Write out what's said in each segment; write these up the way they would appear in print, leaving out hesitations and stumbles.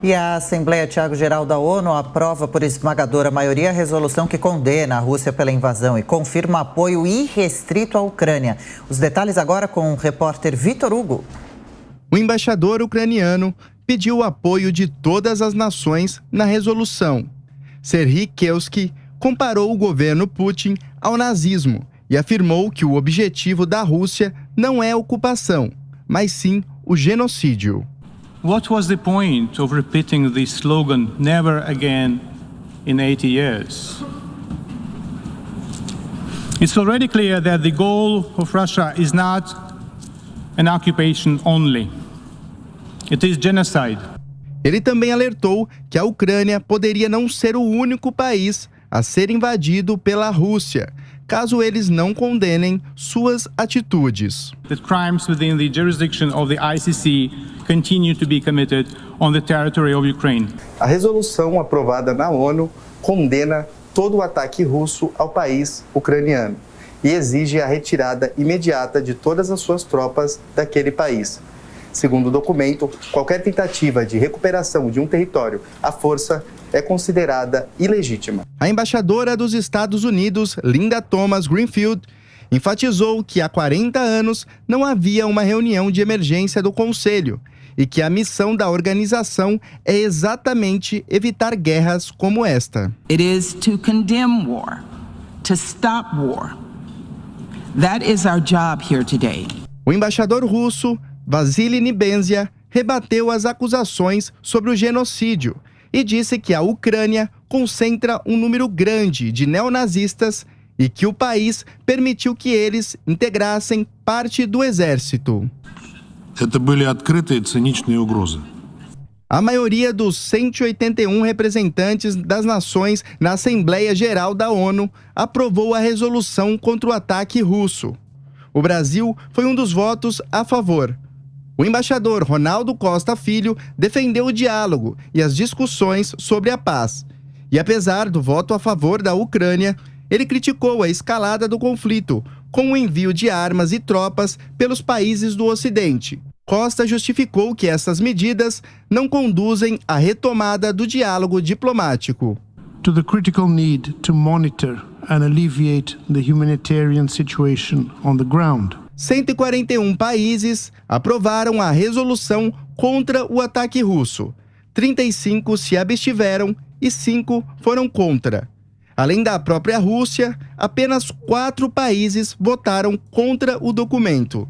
E a Assembleia Geral da ONU aprova por esmagadora maioria a resolução que condena a Rússia pela invasão e confirma apoio irrestrito à Ucrânia. Os detalhes agora com o repórter Vitor Hugo. O embaixador ucraniano pediu o apoio de todas as nações na resolução. Serhiy Kelski comparou o governo Putin ao nazismo e afirmou que o objetivo da Rússia não é a ocupação, mas sim o genocídio. What was the point of repeating the slogan, never again, in 80 years? It's already clear that the goal of Russia is not an occupation only. It is genocide. Ele também alertou que a Ucrânia poderia não ser o único país a ser invadido pela Rússia, caso eles não condenem suas atitudes. The crimes within the jurisdiction of the ICC continue to be committed on the territory of Ukraine. A resolução aprovada na ONU condena todo o ataque russo ao país ucraniano e exige a retirada imediata de todas as suas tropas daquele país. Segundo o documento, qualquer tentativa de recuperação de um território à força é considerada ilegítima. A embaixadora dos Estados Unidos, Linda Thomas-Greenfield, enfatizou que há 40 anos não havia uma reunião de emergência do Conselho e que a missão da organização é exatamente evitar guerras como esta. It is to condemn war, to stop war. That is our job here today. O embaixador russo, Vasily Nebenzia, rebateu as acusações sobre o genocídio e disse que a Ucrânia concentra um número grande de neonazistas e que o país permitiu que eles integrassem parte do exército. A maioria dos 181 representantes das nações na Assembleia Geral da ONU aprovou a resolução contra o ataque russo. O Brasil foi um dos votos a favor. O embaixador Ronaldo Costa Filho defendeu o diálogo e as discussões sobre a paz. E apesar do voto a favor da Ucrânia, ele criticou a escalada do conflito, com o envio de armas e tropas pelos países do Ocidente. Costa justificou que essas medidas não conduzem à retomada do diálogo diplomático. To the critical need to monitor and alleviate the humanitarian situation on the ground. 141 países aprovaram a resolução contra o ataque russo. 35 se abstiveram e 5 foram contra. Além da própria Rússia, apenas 4 países votaram contra o documento.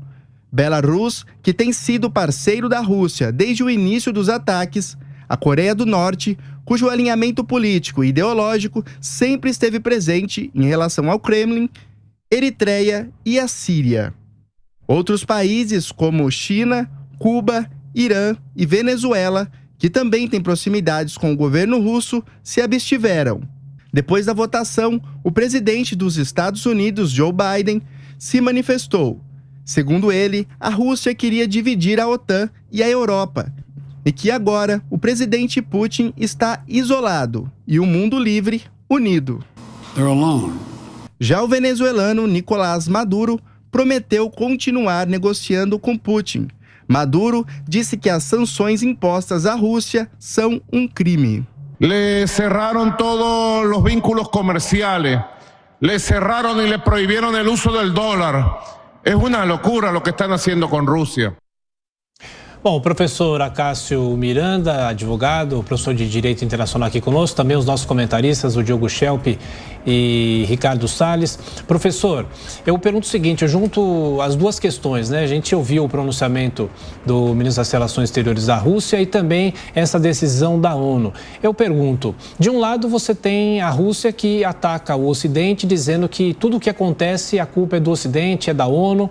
Belarus, que tem sido parceiro da Rússia desde o início dos ataques, a Coreia do Norte, cujo alinhamento político e ideológico sempre esteve presente em relação ao Kremlin, Eritreia e a Síria. Outros países como China, Cuba, Irã e Venezuela, que também têm proximidades com o governo russo, se abstiveram. Depois da votação, o presidente dos Estados Unidos, Joe Biden, se manifestou. Segundo ele, a Rússia queria dividir a OTAN e a Europa, e que agora o presidente Putin está isolado e o mundo livre unido. Já o venezuelano Nicolás Maduro prometeu continuar negociando com Putin. Maduro disse que as sanções impostas à Rússia são um crime. Le cerraron todos los vínculos comerciales, le cerraron y le prohibieron el uso del dólar. Es una locura lo que están haciendo con Rusia. Bom, o professor Acácio Miranda, advogado, professor de Direito Internacional aqui conosco, também os nossos comentaristas, o Diogo Schelp e Ricardo Salles. Professor, eu pergunto o seguinte, eu junto as duas questões, né? A gente ouviu o pronunciamento do ministro das Relações Exteriores da Rússia e também essa decisão da ONU. Eu pergunto, de um lado você tem a Rússia que ataca o Ocidente dizendo que tudo o que acontece, a culpa é do Ocidente, é da ONU,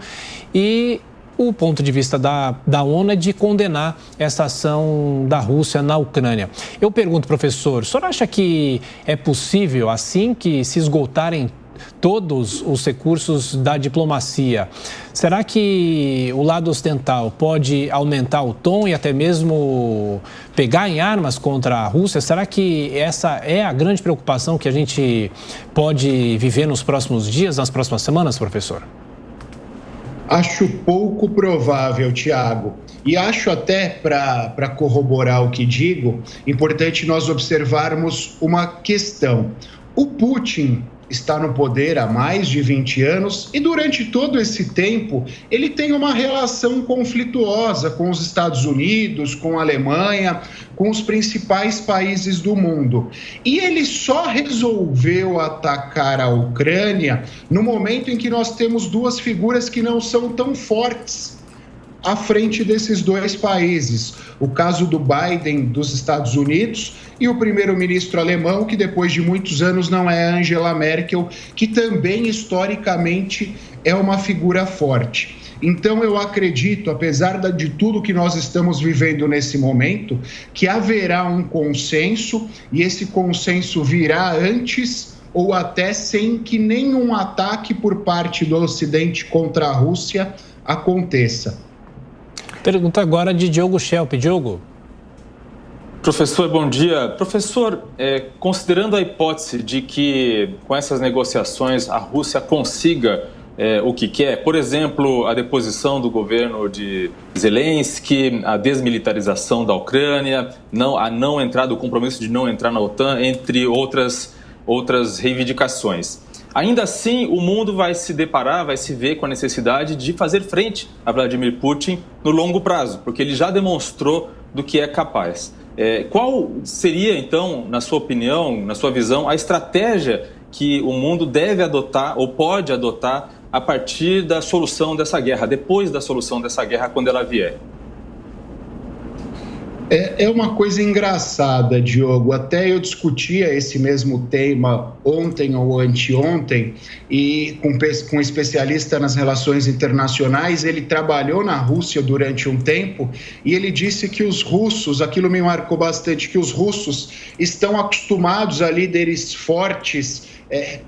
e o ponto de vista da ONU é de condenar essa ação da Rússia na Ucrânia. Eu pergunto, professor, o senhor acha que é possível, assim que se esgotarem todos os recursos da diplomacia, será que o lado ocidental pode aumentar o tom e até mesmo pegar em armas contra a Rússia? Será que essa é a grande preocupação que a gente pode viver nos próximos dias, nas próximas semanas, professor? Acho pouco provável, Tiago. E acho até, para corroborar o que digo, importante nós observarmos uma questão. O Putin está no poder há mais de 20 anos e durante todo esse tempo ele tem uma relação conflituosa com os Estados Unidos, com a Alemanha, com os principais países do mundo. E ele só resolveu atacar a Ucrânia no momento em que nós temos duas figuras que não são tão fortes à frente desses dois países. O caso do Biden, dos Estados Unidos, e o primeiro-ministro alemão, que depois de muitos anos não é Angela Merkel, que também historicamente é uma figura forte. Então eu acredito, apesar de tudo que nós estamos vivendo nesse momento, que haverá um consenso e esse consenso virá antes ou até sem que nenhum ataque por parte do Ocidente contra a Rússia aconteça. Pergunta agora de Diogo Schelp. Diogo. Professor, bom dia. Professor, considerando a hipótese de que com essas negociações a Rússia consiga o que quer, por exemplo, a deposição do governo de Zelensky, a desmilitarização da Ucrânia, a não entrada, o compromisso de não entrar na OTAN, entre outras reivindicações. Ainda assim, o mundo vai se deparar, vai se ver com a necessidade de fazer frente a Vladimir Putin no longo prazo, porque ele já demonstrou do que é capaz. Qual seria, então, na sua opinião, na sua visão, a estratégia que o mundo deve adotar ou pode adotar a partir da solução dessa guerra, depois da solução dessa guerra, quando ela vier? É uma coisa engraçada, Diogo. Até eu discutia esse mesmo tema ontem ou anteontem e com um especialista nas relações internacionais. Ele trabalhou na Rússia durante um tempo e ele disse que os russos, aquilo me marcou bastante, que os russos estão acostumados a líderes fortes,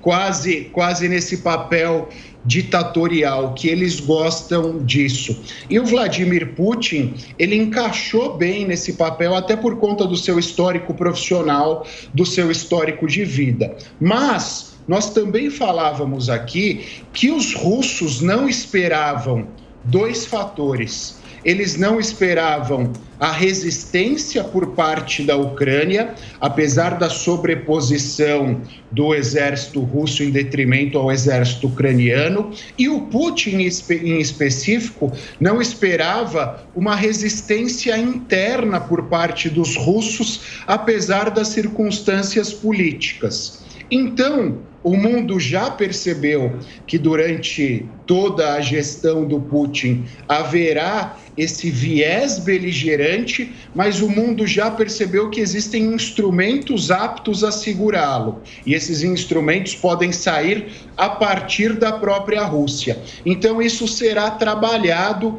quase nesse papel ditatorial, que eles gostam disso. E o Vladimir Putin, ele encaixou bem nesse papel, até por conta do seu histórico profissional, do seu histórico de vida. Mas nós também falávamos aqui que os russos não esperavam dois fatores. Eles não esperavam a resistência por parte da Ucrânia, apesar da sobreposição do exército russo em detrimento ao exército ucraniano, e o Putin, em específico, não esperava uma resistência interna por parte dos russos, apesar das circunstâncias políticas. Então, o mundo já percebeu que durante toda a gestão do Putin haverá esse viés beligerante, mas o mundo já percebeu que existem instrumentos aptos a segurá-lo. E esses instrumentos podem sair a partir da própria Rússia. Então isso será trabalhado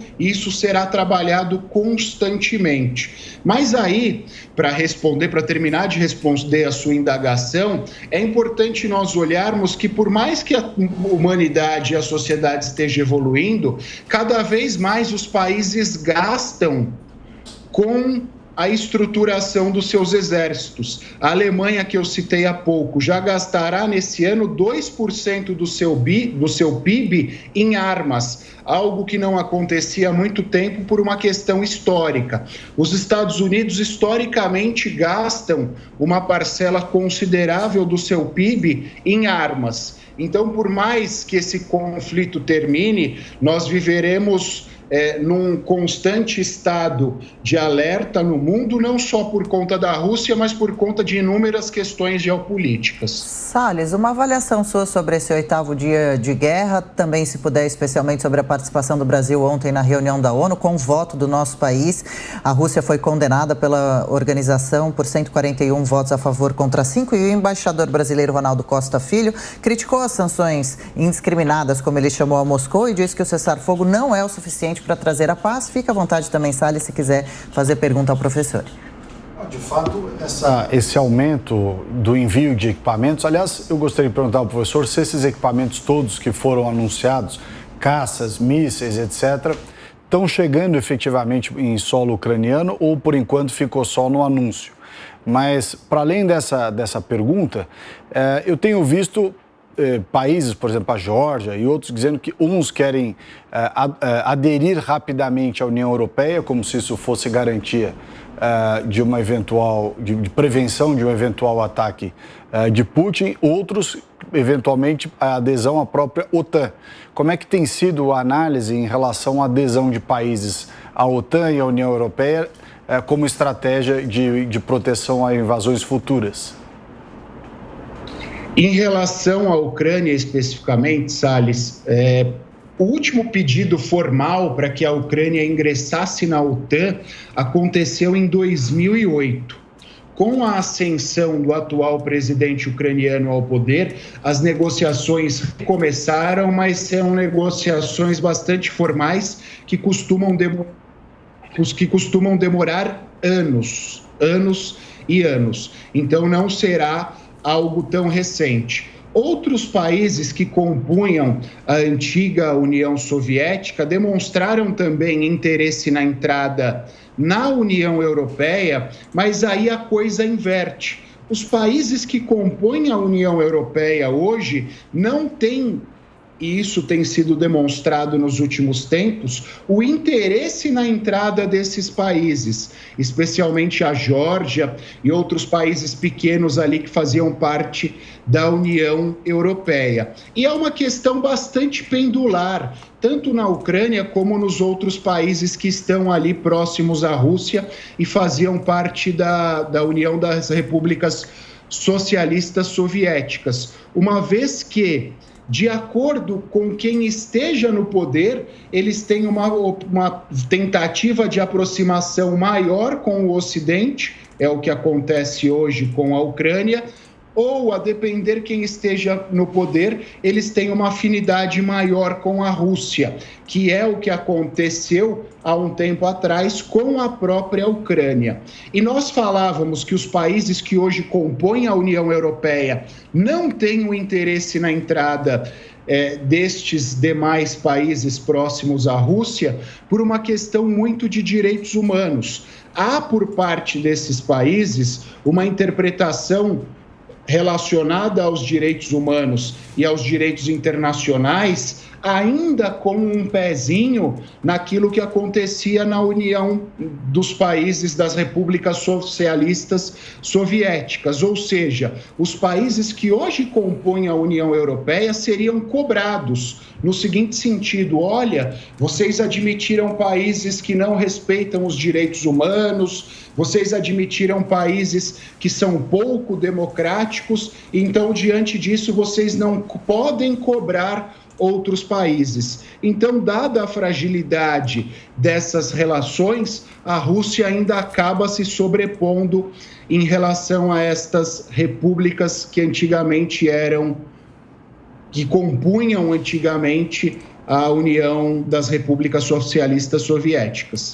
constantemente. Mas aí, para terminar de responder a sua indagação, é importante nós olharmos que por mais que a humanidade e a sociedade esteja evoluindo, cada vez mais os países gastam com a estruturação dos seus exércitos. A Alemanha, que eu citei há pouco, já gastará nesse ano 2% do seu PIB em armas, algo que não acontecia há muito tempo por uma questão histórica. Os Estados Unidos, historicamente, gastam uma parcela considerável do seu PIB em armas. Então, por mais que esse conflito termine, nós viveremos num constante estado de alerta no mundo, não só por conta da Rússia, mas por conta de inúmeras questões geopolíticas. Salles, uma avaliação sua sobre esse 8º dia de guerra, também, se puder, especialmente sobre a participação do Brasil ontem na reunião da ONU, com o voto do nosso país. A Rússia foi condenada pela organização por 141 votos a favor contra 5, e o embaixador brasileiro Ronaldo Costa Filho criticou as sanções indiscriminadas, como ele chamou, a Moscou, e disse que o cessar-fogo não é o suficiente para trazer a paz. Fica à vontade também, Salles, se quiser fazer pergunta ao professor. De fato, esse aumento do envio de equipamentos, aliás, eu gostaria de perguntar ao professor se esses equipamentos todos que foram anunciados, caças, mísseis, etc., estão chegando efetivamente em solo ucraniano ou, por enquanto, ficou só no anúncio. Mas, para além dessa pergunta, eu tenho visto países, por exemplo, a Geórgia e outros, dizendo que uns querem aderir rapidamente à União Europeia, como se isso fosse garantia de uma eventual, de prevenção de um eventual ataque de Putin, outros, eventualmente, a adesão à própria OTAN. Como é que tem sido a análise em relação à adesão de países à OTAN e à União Europeia como estratégia de proteção a invasões futuras? Em relação à Ucrânia especificamente, Salles, o último pedido formal para que a Ucrânia ingressasse na OTAN aconteceu em 2008. Com a ascensão do atual presidente ucraniano ao poder, as negociações começaram, mas são negociações bastante formais que costumam demorar anos e anos. Então não será algo tão recente. Outros países que compunham a antiga União Soviética demonstraram também interesse na entrada na União Europeia, mas aí a coisa inverte. Os países que compõem a União Europeia hoje não têm, e isso tem sido demonstrado nos últimos tempos, o interesse na entrada desses países, especialmente a Geórgia e outros países pequenos ali que faziam parte da União Europeia. E é uma questão bastante pendular, tanto na Ucrânia como nos outros países que estão ali próximos à Rússia e faziam parte da União das Repúblicas Socialistas Soviéticas, uma vez que, de acordo com quem esteja no poder, eles têm uma tentativa de aproximação maior com o Ocidente, é o que acontece hoje com a Ucrânia, ou, a depender quem esteja no poder, eles têm uma afinidade maior com a Rússia, que é o que aconteceu há um tempo atrás com a própria Ucrânia. E nós falávamos que os países que hoje compõem a União Europeia não têm o interesse na entrada destes demais países próximos à Rússia por uma questão muito de direitos humanos. Há, por parte desses países, uma interpretação relacionada aos direitos humanos e aos direitos internacionais, ainda com um pezinho naquilo que acontecia na União dos países das repúblicas socialistas soviéticas, ou seja, os países que hoje compõem a União Europeia seriam cobrados no seguinte sentido: olha, vocês admitiram países que não respeitam os direitos humanos, vocês admitiram países que são pouco democráticos, então, diante disso, vocês não podem cobrar outros países. Então, dada a fragilidade dessas relações, a Rússia ainda acaba se sobrepondo em relação a estas repúblicas que compunham antigamente a União das Repúblicas Socialistas Soviéticas.